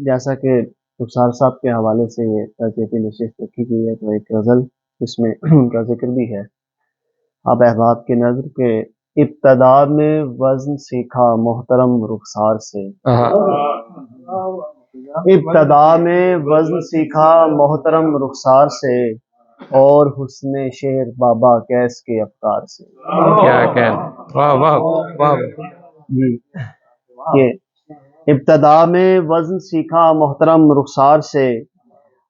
جیسا کہ رخسار صاحب کے حوالے سے یہ ترتیبی نشست رکھی گئی ہے تو ایک غزل اس میں ان کا ذکر بھی ہے۔ اب احباب کی نظر کے ابتدا میں وزن سیکھا محترم رخسار سے، ابتدا میں وزن سیکھا محترم رخسار سے، اور حسن شعر بابا کیس کے افکار سے۔ کیا کہنا، واہ واہ واہ جی کہ ابتدا میں وزن سیکھا محترم رخسار سے،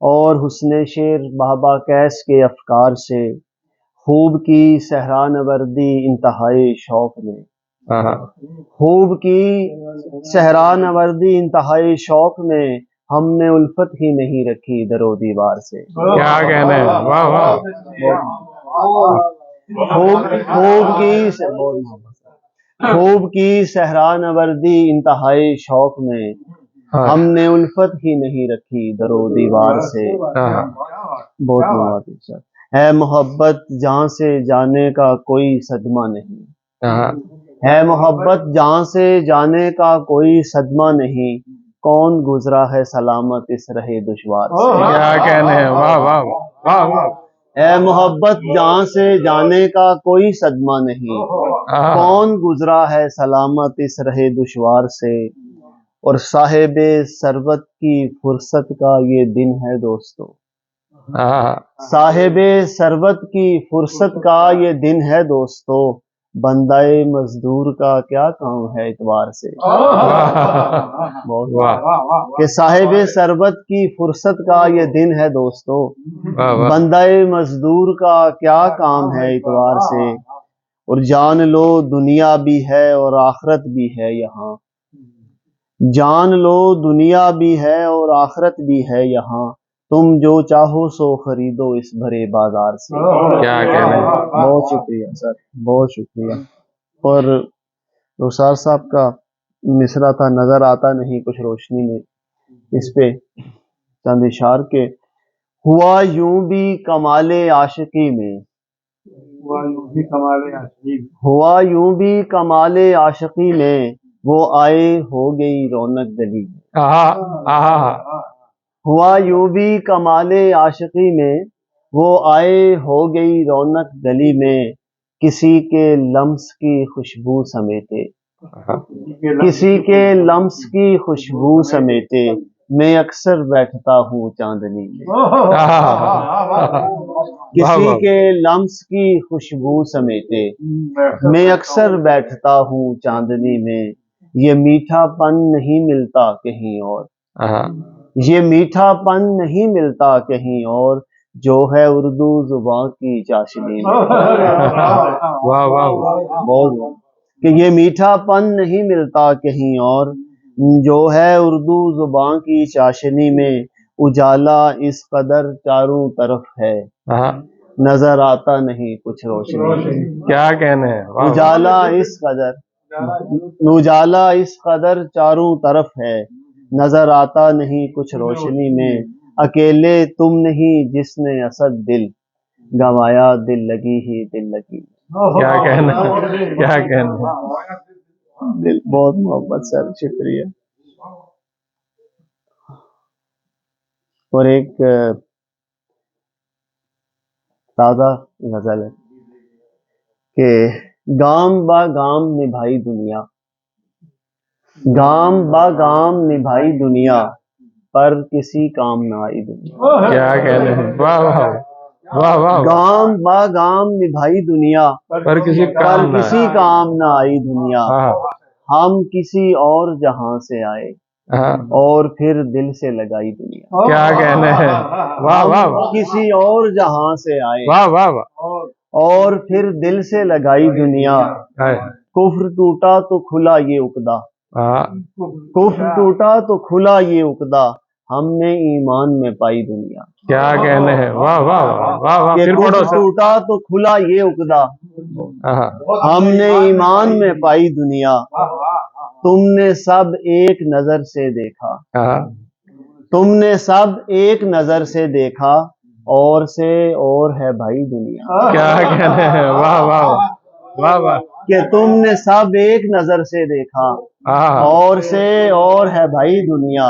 اور حسن شعر بابا کیس کے افکار سے، خوب کی صحرا نوردی انتہائی شوق میں، خوب کی صحرا نوردی انتہائی شوق میں، ہم نے الفت ہی نہیں رکھی در و دیوار سے۔ کیا کہنا ہے، واہ واہ خوب کی صحرا نوردی انتہائی شوق میں، ہم نے الفت ہی نہیں رکھی در و دیوار سے۔ بہت مواقع سر، ہے محبت جہاں سے جانے کا کوئی صدمہ نہیں، ہے محبت جہاں سے جانے کا کوئی صدمہ نہیں، کون گزرا ہے سلامت اس رہے دشوار سے۔ کیا کہنا ہے، واہ واہ واہ واہ، اے محبت جہاں سے جانے کا کوئی صدمہ نہیں، کون گزرا ہے سلامت اس رہے دشوار سے، اور صاحب ثروت کی فرصت کا یہ دن ہے دوستو، صاحب ثروت کی فرصت کا یہ دن ہے دوستو، بندہ مزدور کا کیا کام ہے اتوار سے۔ کہ صاحب ثروت کی فرصت کا یہ دن ہے دوستو، بندہ مزدور کا کیا کام ہے اتوار سے، اور جان لو دنیا بھی ہے اور آخرت بھی ہے یہاں، جان لو دنیا بھی ہے اور آخرت بھی ہے یہاں، تم جو چاہو سو خریدو اس بھرے بازار سے۔ کیا کہنا ہے، بہت شکریہ سر، بہت شکریہ۔ اور رخسار صاحب کا مصرع تھا نظر آتا نہیں کچھ روشنی میں، اس پہ چند اشعار کے ہوا یوں بھی کمال عاشقی میں، ہوا یوں بھی کمال عاشقی میں، وہ آئے ہو گئی رونق گلی میں، ہوا یوں بھی کمال عاشقی میں، وہ آئے ہو گئی رونق گلی میں، کسی کے لمس کی خوشبو سمیٹے، کسی کے لمس کی خوشبو سمیٹے، میں اکثر بیٹھتا ہوں چاندنی میں، کسی کے لمس کی خوشبو سمیٹے، میں اکثر بیٹھتا ہوں چاندنی میں، یہ میٹھا پن نہیں ملتا کہیں اور، یہ میٹھا پن نہیں ملتا کہیں اور، جو ہے اردو زبان کی چاشنی میں۔ واہ واہ، بہت کہ یہ میٹھا پن نہیں ملتا کہیں اور، جو ہے اردو زبان کی چاشنی میں، اجالا اس قدر چاروں طرف ہے، نظر آتا نہیں کچھ روشنی میں۔ کیا کہنا ہے، اجالا اس قدر، اجالا اس قدر چاروں طرف ہے، نظر آتا نہیں کچھ روشنی میں، اکیلے تم نہیں جس نے اسد دل گنوایا، دل لگی ہی دل لگی۔ کیا کہنا ہے، کیا کہنا ہے، دل بہت محبت سر، شکریہ۔ اور ایک تازہ غزل ہے کہ گام با گام نبھائی دنیا، گام با گام نبھائی دنیا، پر کسی کام نہ آئی دنیا۔ کیا کہنا ہے، واہ واہ واہ واہ، گام با گام نبھائی دنیا، پر کسی کام نہ آئی دنیا، ہم کسی اور جہاں سے آئے، اور پھر دل سے لگائی دنیا۔ کیا کہنا ہے، واہ واہ، ہم کسی اور جہاں سے آئے، واہ واہ واہ، اور پھر دل سے لگائی دنیا، کفر ٹوٹا تو کھلا یہ عقدہ، کفر ٹوٹا تو کھلا یہ عقدہ، ہم نے ایمان میں پائی دنیا۔ کیا کہنا ہے، واہ واہ واہ واہ، کہ کفر ٹوٹا تو کھلا یہ عقدہ، ہم نے ایمان میں پائی دنیا، تم نے سب ایک نظر سے دیکھا، تم نے سب ایک نظر سے دیکھا، اور سے اور ہے بھائی دنیا۔ کیا کہنا ہے، واہ واہ واہ واہ، کہ تم نے سب ایک نظر سے دیکھا، اور سے اور ہے بھائی دنیا،